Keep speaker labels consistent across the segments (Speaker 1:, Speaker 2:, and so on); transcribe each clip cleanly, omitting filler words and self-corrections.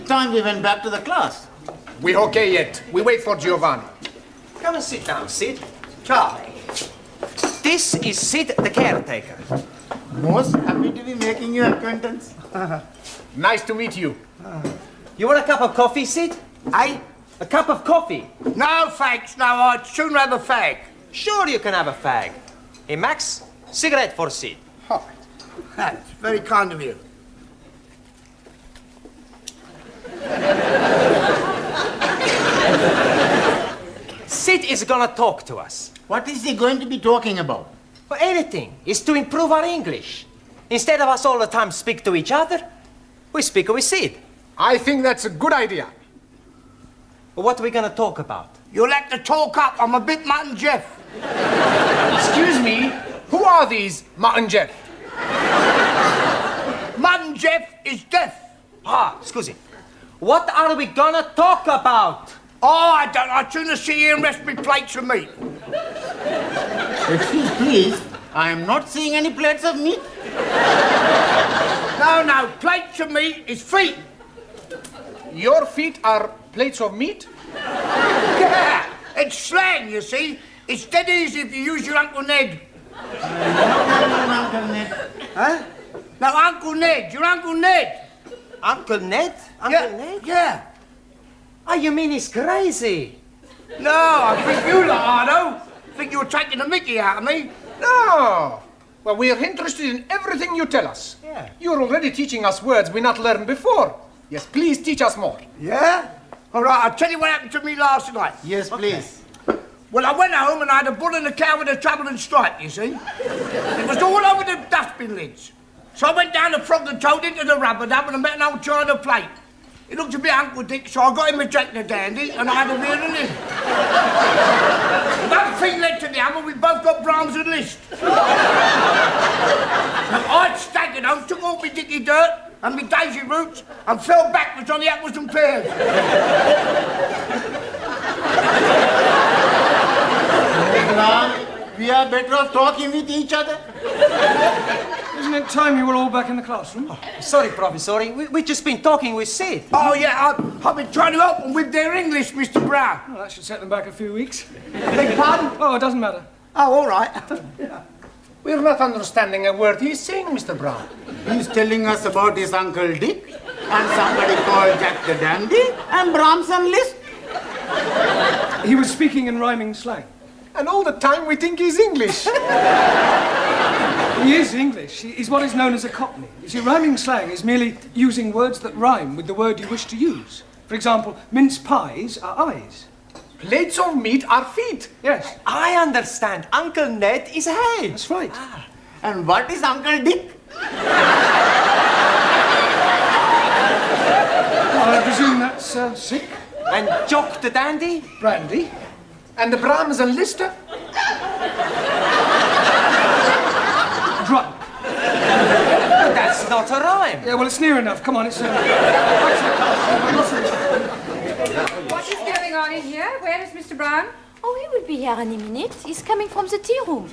Speaker 1: time we went back to the class.
Speaker 2: We okay yet. We wait for Giovanni.
Speaker 3: Come and sit down, Sid. Charlie. This is Sid, the caretaker.
Speaker 1: Most happy to be making your acquaintance.
Speaker 2: Nice to meet you.
Speaker 3: You want a cup of coffee, Sid?
Speaker 4: Eh?
Speaker 3: A cup of coffee?
Speaker 4: No, thanks. No, I'd sooner have a fag.
Speaker 3: Sure you can have a fag. Hey, Max, cigarette for Sid.
Speaker 4: Oh, that's very kind of you.
Speaker 3: Sid is gonna talk to us.
Speaker 1: What is he going to be talking about?
Speaker 3: But anything is to improve our English. Instead of us all the time speak to each other, we speak with Sid.
Speaker 2: I think that's a good idea.
Speaker 3: But what are we gonna talk about?
Speaker 4: You'll have to talk up. I'm a bit Mutt and Jeff.
Speaker 2: Excuse me, who are these Mutt and Jeff?
Speaker 4: Mutt and Jeff is deaf.
Speaker 3: Scusi. What are we gonna talk about?
Speaker 4: Oh, I don't. I'd sooner sit here and rest me plates of meat.
Speaker 1: Excuse please, I am not seeing any plates of meat.
Speaker 4: No, plates of meat is feet.
Speaker 2: Your feet are plates of meat?
Speaker 4: Yeah, it's slang, you see. It's dead easy if you use your Uncle Ned.
Speaker 1: Uncle Ned.
Speaker 4: Huh? No, Uncle Ned. Your Uncle Ned.
Speaker 3: Uncle Ned? Uncle Ned?
Speaker 4: Yeah.
Speaker 3: Oh, you mean he's crazy?
Speaker 4: No, I think you lot are, though. Think you're taking the mickey out of me.
Speaker 2: No. Well, we are interested in everything you tell us.
Speaker 3: Yeah.
Speaker 2: You're already teaching us words we not learned before. Yes, please teach us more.
Speaker 4: Yeah? All right, I'll tell you what happened to me last night.
Speaker 1: Yes, please.
Speaker 4: Well, I went home and I had a bull and a cow with a trouble and stripe, you see. It was all over the dustbin lids. So I went down the frog and toad into the rubber dub and I met an old china plate. It looked a bit Uncle Dick, so I got him a Jack the Dandy and I had a reel and in. One thing led to the other, we both got Brahms and Liszt. I staggered home, took all my dicky dirt and my daisy roots and fell backwards on the apples and pears.
Speaker 1: We are better off talking with each other.
Speaker 5: Isn't it time you were all back in the classroom?
Speaker 3: Oh, sorry, Professor. We've just been talking with Sid.
Speaker 4: Oh, yeah, I've been trying to help them with their English, Mr. Brown.
Speaker 5: Well, that should set them back a few weeks.
Speaker 4: Beg pardon?
Speaker 5: Oh, it doesn't matter.
Speaker 4: Oh, all right.
Speaker 2: We're not understanding a word he's saying, Mr. Brown.
Speaker 1: He's telling us about his Uncle Dick and somebody called Jack the Dandy and Brahms and Liszt.
Speaker 5: He was speaking in rhyming slang.
Speaker 2: And all the time we think he's English.
Speaker 5: He is English. He's what is known as a Cockney. You see, rhyming slang is merely using words that rhyme with the word you wish to use. For example, mince pies are eyes.
Speaker 2: Plates of meat are feet.
Speaker 5: Yes.
Speaker 3: I understand. Uncle Ned is head.
Speaker 5: That's right.
Speaker 1: And what is Uncle Dick?
Speaker 5: I presume that's sick.
Speaker 3: And Jock the Dandy?
Speaker 5: Brandy.
Speaker 2: And the Brahms and Liszt?
Speaker 5: Drunk.
Speaker 3: That's not a rhyme.
Speaker 5: Yeah, well, it's near enough. Come on, it's...
Speaker 6: What is going on in here? Where is Mr. Brown?
Speaker 7: Oh, he will be here any minute. He's coming from the tea room.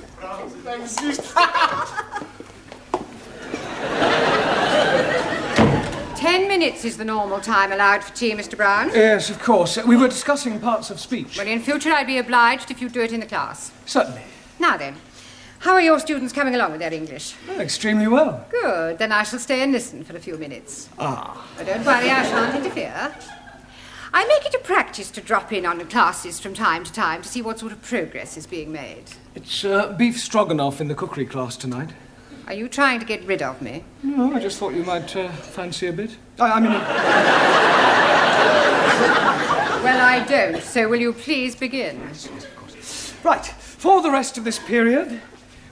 Speaker 6: 10 minutes is the normal time allowed for tea, Mr. Brown.
Speaker 5: Yes, of course. We were discussing parts of speech.
Speaker 6: Well, in future I'd be obliged if you do it in the class.
Speaker 5: Certainly.
Speaker 6: Now then, how are your students coming along with their English?
Speaker 5: Oh, extremely well.
Speaker 6: Good. Then I shall stay and listen for a few minutes.
Speaker 5: Ah.
Speaker 6: But don't worry, I shan't interfere. I make it a practice to drop in on the classes from time to time to see what sort of progress is being made.
Speaker 5: It's beef stroganoff in the cookery class tonight.
Speaker 6: Are you trying to get rid of me?
Speaker 5: No, I just thought you might fancy a bit. I mean...
Speaker 6: Well, I don't, so will you please begin?
Speaker 5: Yes, of course. Right, for the rest of this period,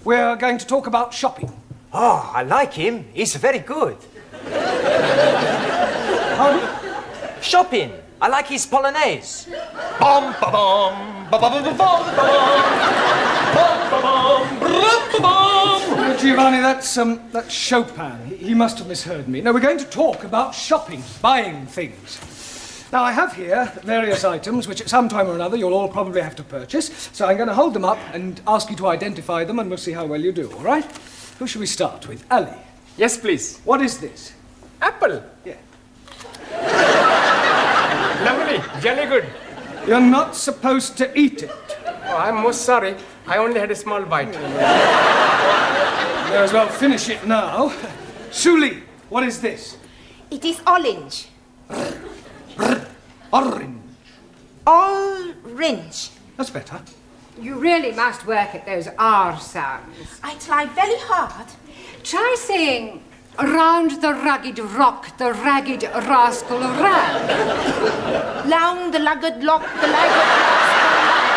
Speaker 5: we're going to talk about shopping.
Speaker 3: Oh, I like him. He's very good.
Speaker 5: Pardon?
Speaker 3: Shopping. I like his Polonaise. Bum ba bum ba ba ba ba bum ba bum ba bum.
Speaker 5: Giovanni, that's Chopin. He must have misheard me. No, we're going to talk about shopping, buying things. Now, I have here various items which at some time or another you'll all probably have to purchase, so I'm going to hold them up and ask you to identify them and we'll see how well you do, all right? Who shall we start with? Ali.
Speaker 2: Yes, please.
Speaker 5: What is this?
Speaker 2: Apple.
Speaker 5: Yeah.
Speaker 2: Lovely, jolly good.
Speaker 5: You're not supposed to eat it.
Speaker 2: Oh, I'm most sorry. I only had a small bite.
Speaker 5: May as well finish it now. Suli, what is this?
Speaker 8: It is orange.
Speaker 5: Orange.
Speaker 8: Orange.
Speaker 5: That's better.
Speaker 6: You really must work at those R sounds.
Speaker 8: I try very hard.
Speaker 6: Try saying, round the rugged rock, the ragged rascal ran.
Speaker 8: Down the lugged lock, the lugged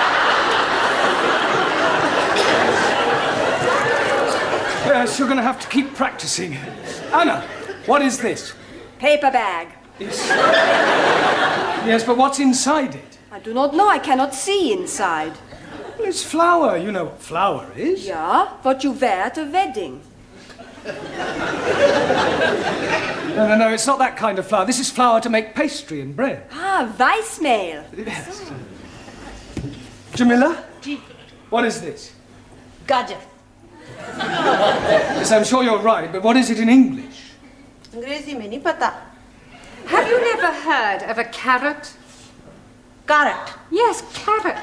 Speaker 5: Yes, you're going to have to keep practicing. Anna, what is this?
Speaker 9: Paper bag.
Speaker 5: Yes, but what's inside it?
Speaker 9: I do not know. I cannot see inside.
Speaker 5: Well, it's flour. You know what flour is.
Speaker 9: Yeah, what you wear at a wedding.
Speaker 5: No, it's not that kind of flour. This is flour to make pastry and bread.
Speaker 9: Ah, Weissmehl.
Speaker 5: Yes. Jamila, what is this?
Speaker 8: Gajar.
Speaker 5: Yes, I'm sure you're right, but what is it in English?
Speaker 8: अंग्रेजी में नहीं पता.
Speaker 6: Have you never heard of a carrot?
Speaker 8: Carrot.
Speaker 6: Yes, carrot.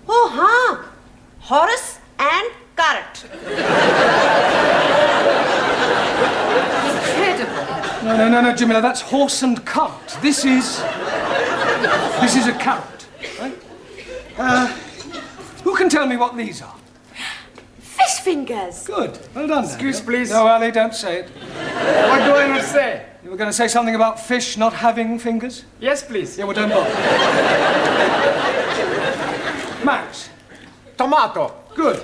Speaker 8: Oh, हाँ. Horse and carrot.
Speaker 6: Incredible.
Speaker 5: No, Jamila, that's horse and cart. This is a carrot, right? Who can tell me what these are?
Speaker 9: Fish fingers.
Speaker 5: Good, well done.
Speaker 2: Excuse,
Speaker 5: Daniel.
Speaker 2: please.
Speaker 5: No, Ali, don't say it.
Speaker 2: What do I not say?
Speaker 5: You were going to say something about fish not having fingers?
Speaker 2: Yes, please.
Speaker 5: Yeah, well, don't bother. Max,
Speaker 2: Tomato.
Speaker 5: good.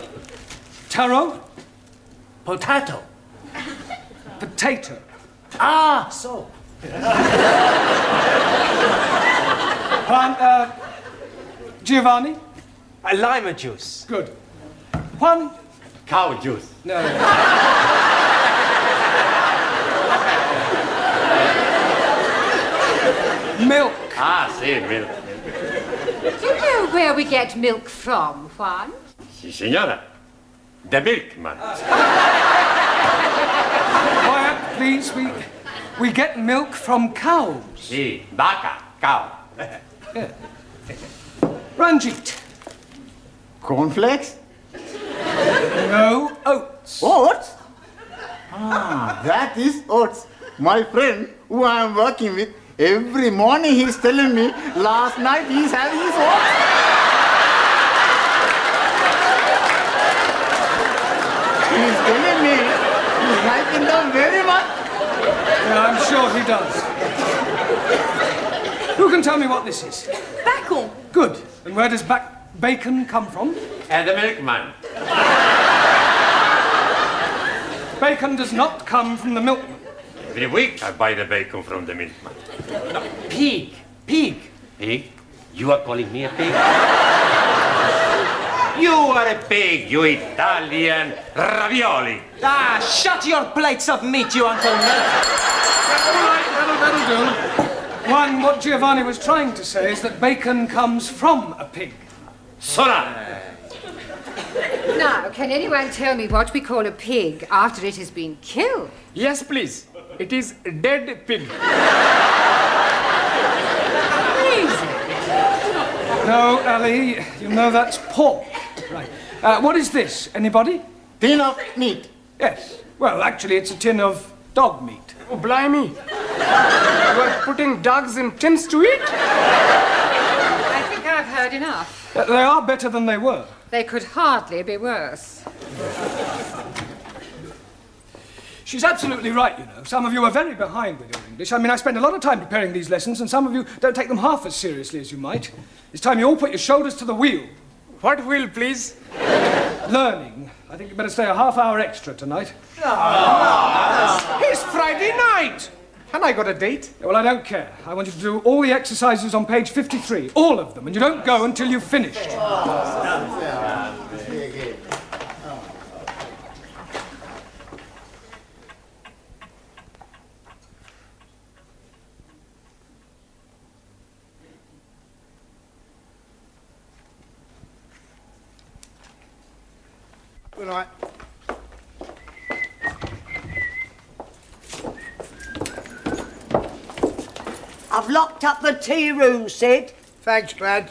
Speaker 5: Taro,
Speaker 3: Potato.
Speaker 5: potato.
Speaker 3: Ah, so.
Speaker 5: Giovanni,
Speaker 3: Lima juice.
Speaker 5: good. Juan,
Speaker 1: Cow juice.
Speaker 5: no. Milk.
Speaker 1: Ah, see, milk.
Speaker 6: Do you know where we get milk from, Juan?
Speaker 1: Si, señora. The milkman.
Speaker 5: Quiet, please. We get milk from cows.
Speaker 1: Si, vaca, cow.
Speaker 5: Ranjit.
Speaker 1: Cornflakes?
Speaker 5: No oats.
Speaker 1: Oats? Ah, that is oats. My friend, who I am working with, every morning he's telling me, last night he's having his oats. He's telling me he's liking them very much.
Speaker 5: Yeah, I'm sure he does. Who can tell me what this is?
Speaker 9: Bacon.
Speaker 5: Good. And where does bacon come from?
Speaker 1: And the milkman.
Speaker 5: Bacon does not come from the milkman.
Speaker 1: Every week I buy the bacon from the milkman.
Speaker 3: Pig. Pig.
Speaker 1: Pig? You are calling me a pig? You are a pig, you Italian ravioli.
Speaker 3: Ah, shut your plates of meat, you Uncle Ned.
Speaker 5: All right, that'll do. One, what Giovanni was trying to say is that bacon comes from a pig.
Speaker 1: Sola!
Speaker 6: Now, can anyone tell me what we call a pig after it has been killed?
Speaker 2: Yes, please. It is a dead pig.
Speaker 5: No, Ali, you know that's pork. Right. What is this? Anybody?
Speaker 1: Tin of meat.
Speaker 5: Yes. Well, actually, it's a tin of dog meat.
Speaker 2: Oh, blimey. You are putting dogs in tins to eat?
Speaker 6: I think I've heard enough.
Speaker 5: They are better than they were.
Speaker 6: They could hardly be worse.
Speaker 5: She's absolutely right, you know. Some of you are very behind with your English. I mean, I spend a lot of time preparing these lessons, and some of you don't take them half as seriously as you might. It's time you all put your shoulders to the wheel.
Speaker 2: What will, please?
Speaker 5: Learning. I think you better stay a half hour extra tonight.
Speaker 2: It's Friday night. And I got a date.
Speaker 5: Well, I don't care. I want you to do all the exercises on page 53, all of them, and you don't go until you've finished.
Speaker 4: Good night.
Speaker 10: I've locked up the tea room, Sid.
Speaker 4: Thanks, Glad.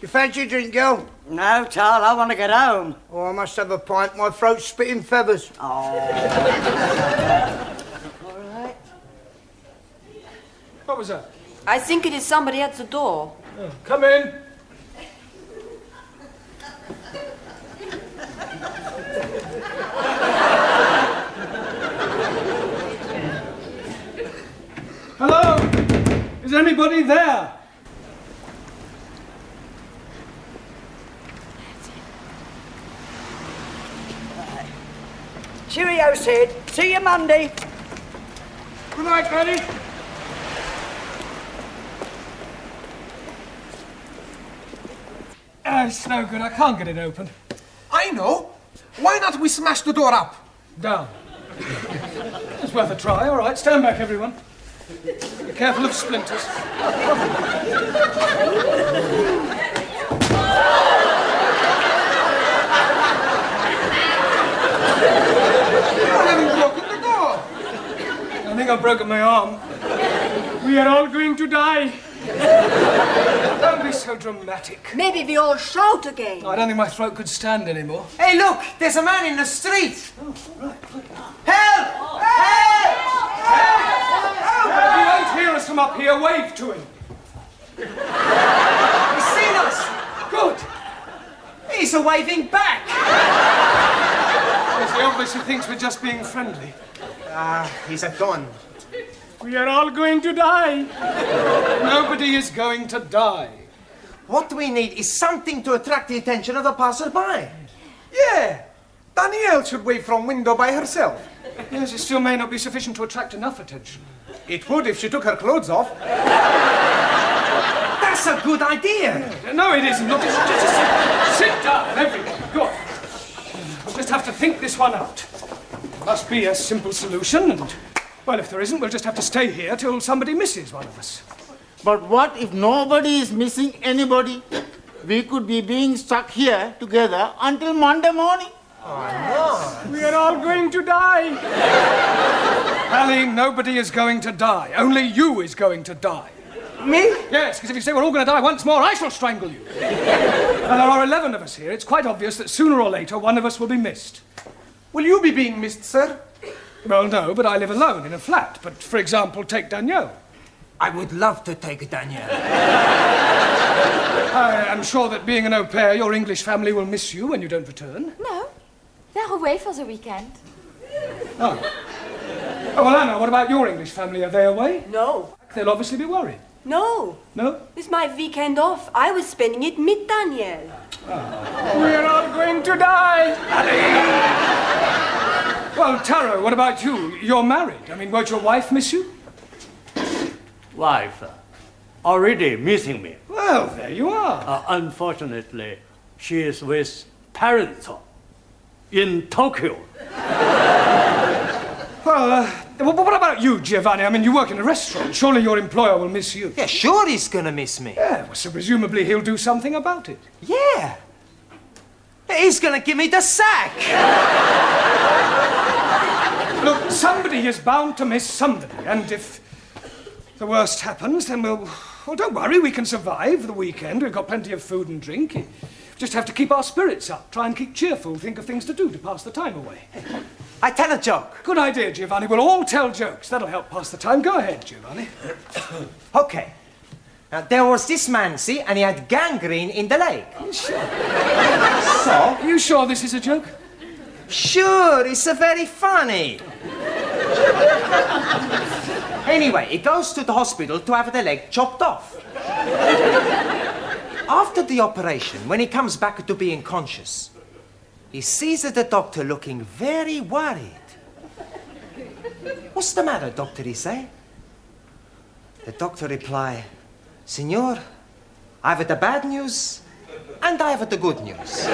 Speaker 4: You fancy a drink, girl?
Speaker 10: No, Tal, I want to get home.
Speaker 4: Oh, I must have a pint. My throat's spitting feathers.
Speaker 10: Oh. All right.
Speaker 5: What was that?
Speaker 9: I think it is somebody at the door.
Speaker 5: Oh, come in. Hello? Is anybody there?
Speaker 10: Cheerio, Sid. See you Monday.
Speaker 4: Good night, Granny.
Speaker 5: It's no good. I can't get it open.
Speaker 2: I know. Why not we smash the door up?
Speaker 5: Down. It's worth a try. All right, stand back, everyone. Be careful of splinters.
Speaker 2: You haven't broken the door.
Speaker 5: I think I've broken my arm. We are all going to die. Don't be so dramatic.
Speaker 9: Maybe we all shout again.
Speaker 5: I don't think my throat could stand anymore.
Speaker 3: Hey, look! There's a man in the street! Help!
Speaker 5: If you won't hear us from up here, wave to him.
Speaker 3: He's seen us!
Speaker 5: Good.
Speaker 3: He's waving back!
Speaker 5: Yes, he obviously thinks we're just being friendly.
Speaker 3: He's gone.
Speaker 5: We are all going to die. Nobody is going to die.
Speaker 3: What we need is something to attract the attention of the passerby.
Speaker 2: Yeah. Danielle should wave from window by herself.
Speaker 5: Yes, it still may not be sufficient to attract enough attention.
Speaker 2: It would if she took her clothes off.
Speaker 3: That's a good idea.
Speaker 5: No, it isn't. Look, just sit down, everyone. Go on. We'll just have to think this one out. There must be a simple solution, and, well, if there isn't, we'll just have to stay here till somebody misses one of us.
Speaker 1: But what if nobody is missing anybody? We could be being stuck here together until Monday morning.
Speaker 5: We are all going to die. Ali, nobody is going to die. Only you is going to die.
Speaker 2: Me?
Speaker 5: Yes, because if you say we're all going to die once more, I shall strangle you. Now, there are 11 of us here. It's quite obvious that sooner or later one of us will be missed.
Speaker 2: Will you be being missed, sir?
Speaker 5: Well, no, but I live alone in a flat. But, for example, take Danielle.
Speaker 3: I would love to take Danielle.
Speaker 5: I am sure that being an au pair, your English family will miss you when you don't return.
Speaker 7: No, they're away for the weekend.
Speaker 5: Oh. Oh, well, Anna, what about your English family? Are they away?
Speaker 9: No.
Speaker 5: They'll obviously be worried.
Speaker 9: No.
Speaker 5: No?
Speaker 9: It's my weekend off. I was spending it with Danielle.
Speaker 5: We're all going to die. Well, Taro, what about you? You're married. I mean, won't your wife miss you?
Speaker 11: Wife already missing me.
Speaker 5: Well, there you are.
Speaker 11: Unfortunately, she is with parents in Tokyo.
Speaker 5: Well, what about you, Giovanni? I mean, you work in a restaurant. Surely your employer will miss you.
Speaker 3: Yeah, sure he's gonna miss me.
Speaker 5: Yeah, well, so presumably he'll do something about it.
Speaker 3: Yeah. He's gonna give me the sack.
Speaker 5: Look, somebody is bound to miss somebody, and if the worst happens, then well, don't worry, we can survive the weekend. We've got plenty of food and drink. We just have to keep our spirits up, try and keep cheerful, think of things to do to pass the time away.
Speaker 3: I tell a joke.
Speaker 5: Good idea, Giovanni. We'll all tell jokes. That'll help pass the time. Go ahead, Giovanni.
Speaker 3: Okay. Now, there was this man, see, and he had gangrene in the leg.
Speaker 5: Sure.
Speaker 3: So?
Speaker 5: Are you sure this is a joke?
Speaker 3: Sure, it's very funny. Anyway, he goes to the hospital to have the leg chopped off. After the operation, when he comes back to being conscious, he sees the doctor looking very worried. What's the matter, doctor, he say? The doctor reply, Signor, I have the bad news and I have the good news.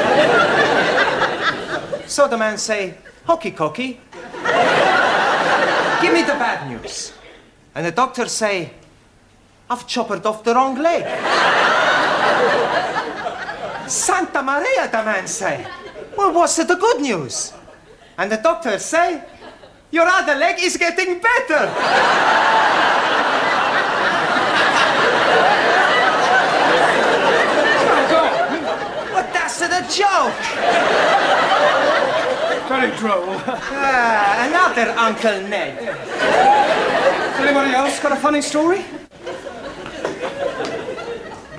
Speaker 3: So the man say, hokey cokey, give me the bad news. And the doctor say, I've chopped off the wrong leg. Santa Maria, the man say. Well, what's the good news? And the doctor say, your other leg is getting better. answer the joke.
Speaker 5: Very droll.
Speaker 3: Another Uncle Ned.
Speaker 5: Anybody else got a funny story?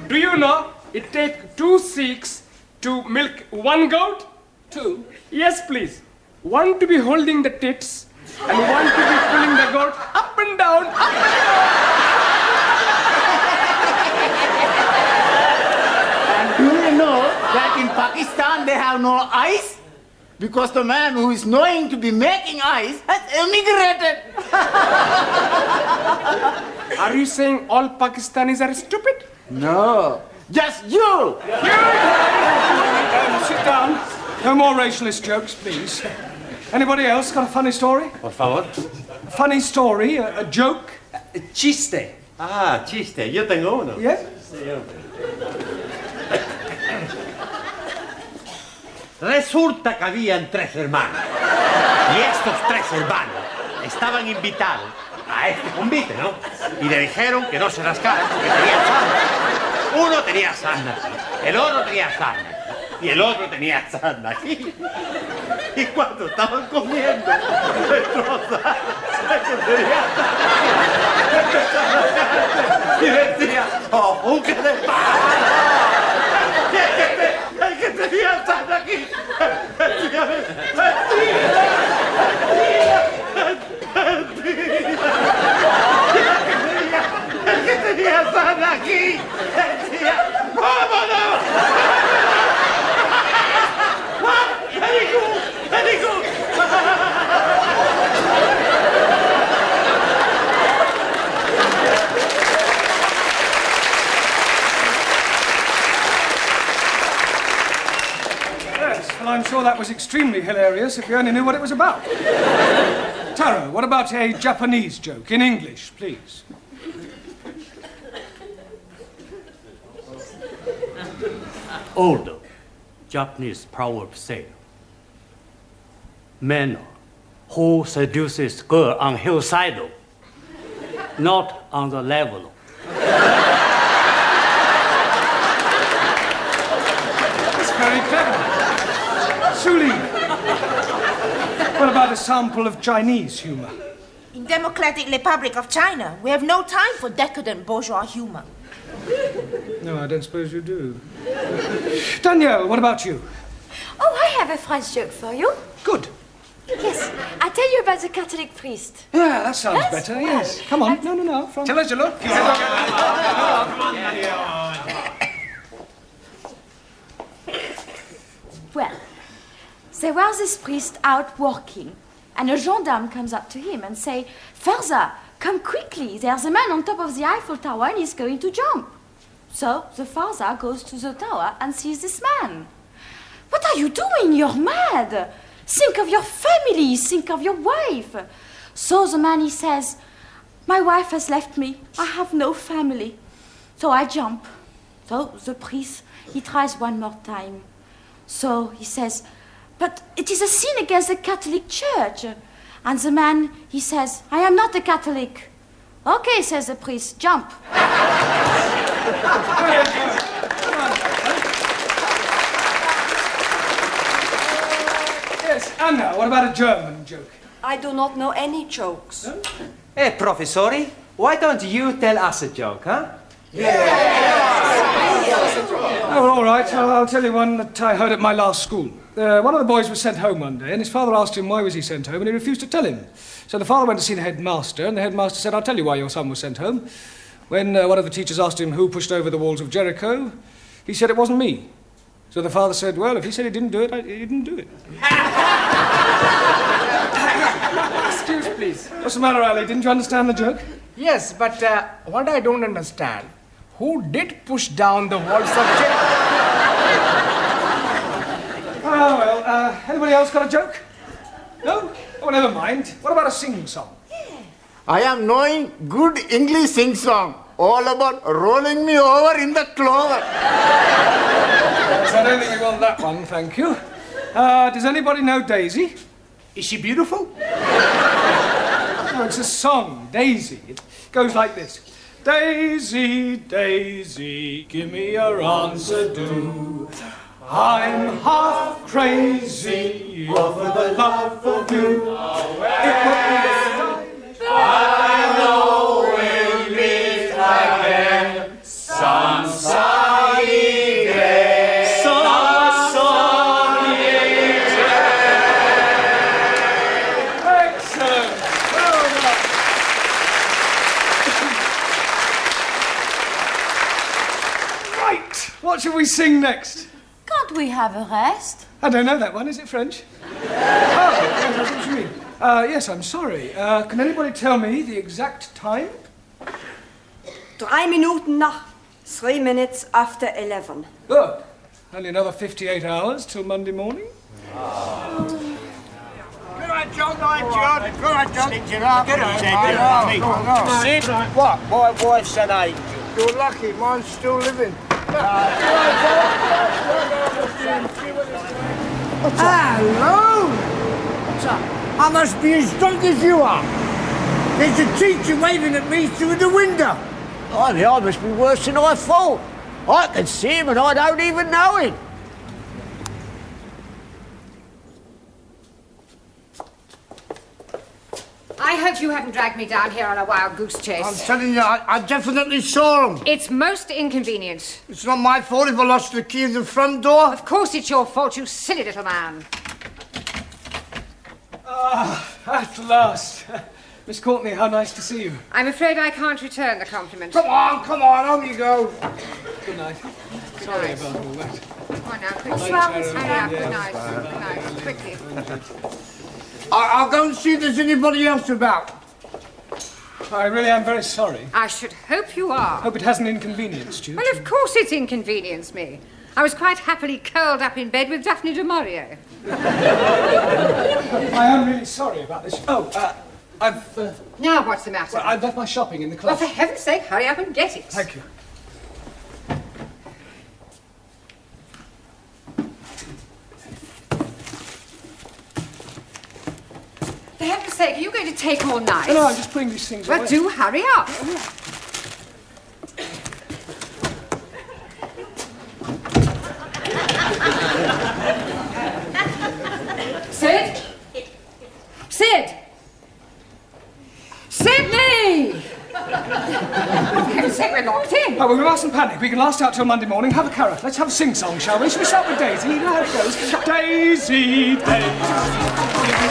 Speaker 12: Do you know it takes 2 Sikhs to milk 1 goat?
Speaker 5: 2?
Speaker 12: Yes, please. 1 to be holding the tits and 1 to be pulling the goat up and down, up and down.
Speaker 1: And do you know that in Pakistan they have no eyes? Because the man who is knowing to be making eyes has emigrated.
Speaker 12: Are you saying all Pakistanis are stupid?
Speaker 1: No, just you.
Speaker 5: Sit down. No more racialist jokes, please. Anybody else got a funny story?
Speaker 11: Por favor.
Speaker 5: A funny story, a joke?
Speaker 3: Chiste.
Speaker 11: Ah, chiste. Yo tengo uno.
Speaker 5: Yeah?
Speaker 11: Resulta que habían 3 hermanos. Y estos 3 hermanos estaban invitados a este convite, ¿no? Y le dijeron que no se rascaran porque tenían sarna. Uno tenía sarna aquí, el otro tenía sarna aquí, y el otro tenía sarna aquí. Y cuando estaban comiendo, destrozaron la que tenía sarna aquí. Y decía, ¡oh, qué de el que tenía sarna aquí! ¡Mentira! El que tenía sarna aquí decía, ¡vámonos! ¡Very good!
Speaker 5: Yes, well, I'm sure that was extremely hilarious if you only knew what it was about. Taro, what about a Japanese joke in English, please?
Speaker 11: Old Japanese proverb say, man who seduces girl on hillside, not on the level.
Speaker 5: That's very clever. Suli, what about a sample of Chinese humor?
Speaker 8: In Democratic Republic of China, we have no time for decadent bourgeois humor.
Speaker 5: No, I don't suppose you do. Danielle, what about you?
Speaker 7: Oh, I have a French joke for you.
Speaker 5: Good.
Speaker 7: Yes, I tell you about the Catholic priest.
Speaker 5: Yeah, that sounds
Speaker 7: Yes,
Speaker 5: better,
Speaker 7: well,
Speaker 5: yes. Come on. No. From...
Speaker 2: Tell us your look.
Speaker 7: Well, there was this priest out walking, and a gendarme comes up to him and say, "Father, come quickly, there's a man on top of the Eiffel Tower and he's going to jump." So the father goes to the tower and sees this man. "What are you doing? You're mad. Think of your family, think of your wife." So the man, he says, "My wife has left me, I have no family." So I jump. So the priest, he tries one more time. So he says, "But it is a sin against the Catholic Church." And the man, he says, "I am not a Catholic." "Okay," says the priest, "jump."
Speaker 5: Yes, Anna, what about a German joke?
Speaker 9: I do not know any jokes.
Speaker 5: No?
Speaker 3: Hey, professori, why don't you tell us a joke, huh?
Speaker 5: Oh, all right. I'll tell you one that I heard at my last school. One of the boys was sent home one day, and his father asked him why was he sent home, and he refused to tell him. So the father went to see the headmaster, and the headmaster said, "I'll tell you why your son was sent home." When one of the teachers asked him who pushed over the walls of Jericho, he said it wasn't me. So the father said, "Well, if he said he didn't do it, he didn't do it."
Speaker 2: Excuse, please.
Speaker 5: What's the matter, Ali? Didn't you understand the joke?
Speaker 2: Yes, but what I don't understand, who did push down the walls of Jericho?
Speaker 5: Oh, well, anybody else got a joke? No? Oh, never mind. What about a sing-song?
Speaker 1: I am knowing good English sing-song, all about rolling me over in the clover.
Speaker 5: Yes, I don't think we want that one, thank you. Does anybody know Daisy?
Speaker 2: Is she beautiful?
Speaker 5: No, it's a song, Daisy. It goes like this. Daisy, Daisy, give me your answer, do. I'm half crazy over the love of you. It would be a
Speaker 4: I know we'll meet again some sunny day. Some sunny day.
Speaker 5: Excellent. Well done. Right. What shall we sing next?
Speaker 7: Can't we have a rest?
Speaker 5: I don't know that one. Is it French? Oh, yes, that's what you mean. Yes, I'm sorry. Can anybody tell me the exact time?
Speaker 9: 3 Minuten nach. 3 minutes after 11.
Speaker 5: Good. Only another 58 hours till Monday morning.
Speaker 4: Good night, John. Good night, John. Stitch it up.
Speaker 11: Good night.
Speaker 4: Sid,
Speaker 11: What? My wife's an angel.
Speaker 4: you're lucky. Mine's still living. Hello! What's up? I must be as drunk as you are. There's a teacher waving at me through the window.
Speaker 10: I must be worse than I thought. I can see him and I don't even know him.
Speaker 6: I hope you haven't dragged me down here on a wild goose chase.
Speaker 4: I'm telling you, I definitely saw him.
Speaker 6: It's most inconvenient.
Speaker 4: It's not my fault if I lost the key of the front door.
Speaker 6: Of course it's your fault, you silly little man.
Speaker 5: At last. Miss Courtney, how nice to see you.
Speaker 6: I'm afraid I can't return the compliment.
Speaker 4: Come on, home you go.
Speaker 5: Good night. Sorry about all that.
Speaker 6: Come on now, quickly. Hurry up, good night. Good night, quickly.
Speaker 4: I'll go and see if there's anybody else about.
Speaker 5: I really am very sorry.
Speaker 6: I should hope you are.
Speaker 5: Hope it hasn't inconvenienced you.
Speaker 6: Well, of course it's inconvenienced me. I was quite happily curled up in bed with Daphne du Maurier.
Speaker 5: I am really sorry about this. Oh, I've...
Speaker 6: Now what's the matter?
Speaker 5: Well, I've left my shopping in the
Speaker 6: Well,
Speaker 5: closet.
Speaker 6: for heaven's sake, hurry up and get it.
Speaker 5: Thank you.
Speaker 6: For heaven's sake, are you going to take all night?
Speaker 5: No, I'm just putting these things
Speaker 6: Well,
Speaker 5: away.
Speaker 6: do hurry up. Sid? Sid! Sydney! For heaven's sake, we're locked in.
Speaker 5: Oh, well, we mustn't panic. We can last out till Monday morning. Have a carrot. Let's have a sing-song, shall we? Shall we start with Daisy? You know how it goes. Daisy, Daisy.